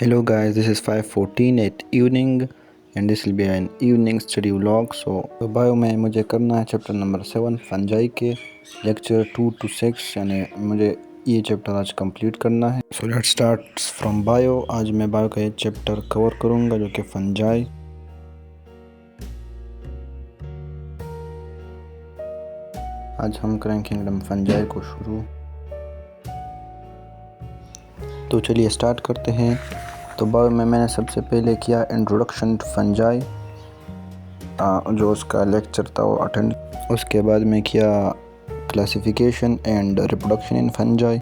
Hello guys, this is 5:14 at evening and this will be an evening study vlog. So bio में मुझे करना है chapter number 7 fungi के lecture 2 to 6 यानी मुझे ये चैप्टर आज कंप्लीट करना है. So let's start from bio. आज मैं बायो का ये चैप्टर कवर करूँगा जो कि फंजाई. आज हम करेंगे किंगडम फंजाई को शुरू. तो चलिए स्टार्ट करते हैं. तो बायो में मैंने सबसे पहले किया इंट्रोडक्शन टू फंजाई, जो उसका लेक्चर था वो अटेंड. उसके बाद में किया classification and reproduction in fungi.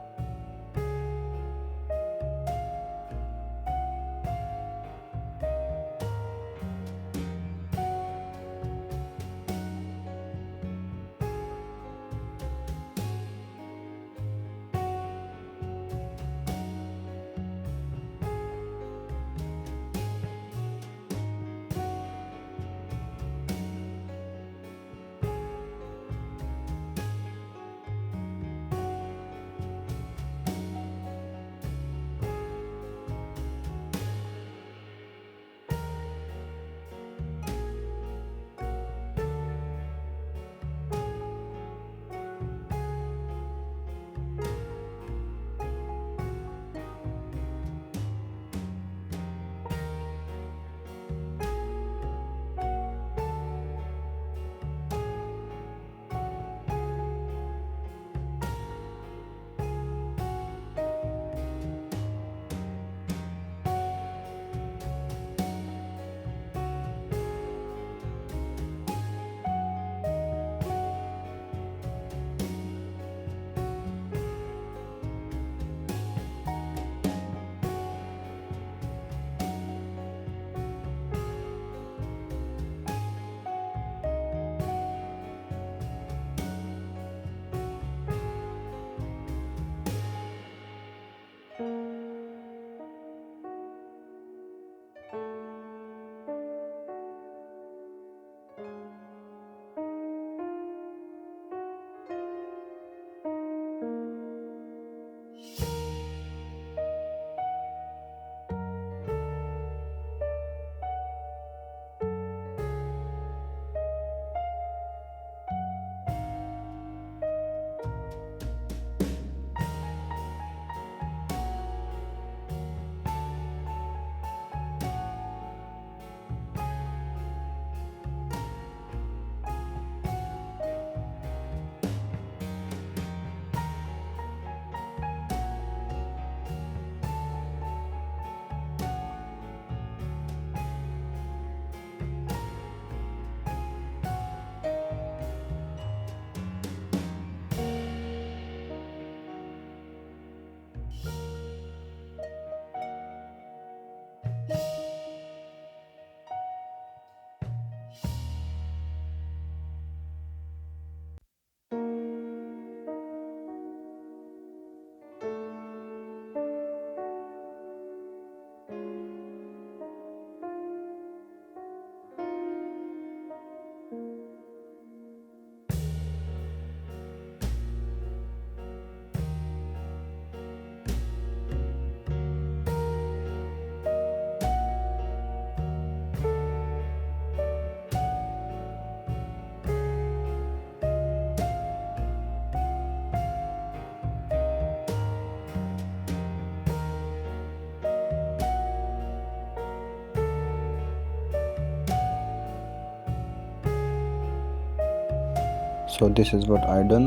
So this is what I done,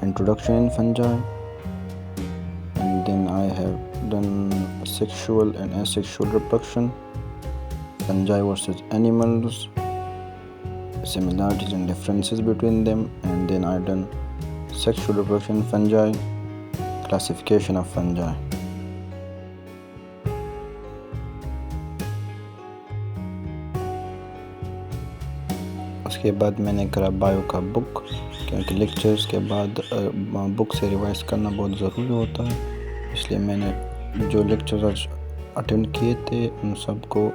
introduction in fungi, and then I have done sexual and asexual reproduction, fungi versus animals, similarities and differences between them, and then I done sexual reproduction in fungi, classification of fungi. उसके बाद मैंने करा bio का book, क्योंकि lectures के बाद book से revise करना बहुत ज़रूरी होता है. इसलिए मैंने जो लेक्चर्स आज अटेंड किए थे उन सबको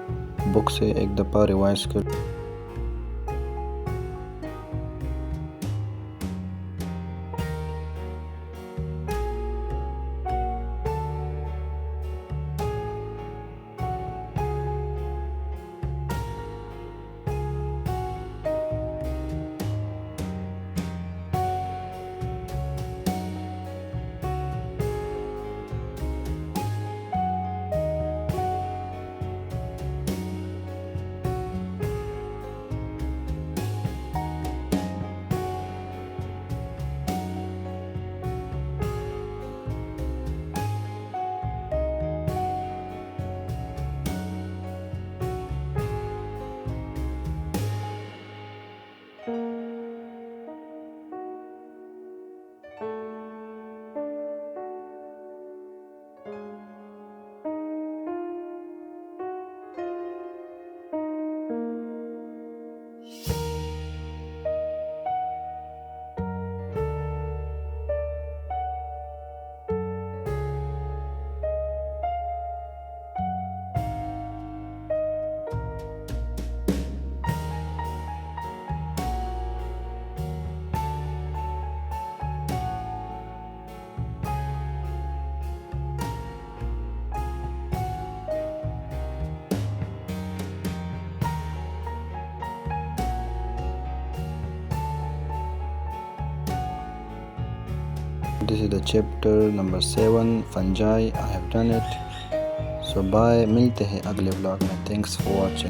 बुक से एक दफ़ा रिवाइज कर. This is the chapter number 7 fungi. I have done it. So bye, मिलते हैं अगले vlog में. Thanks for watching.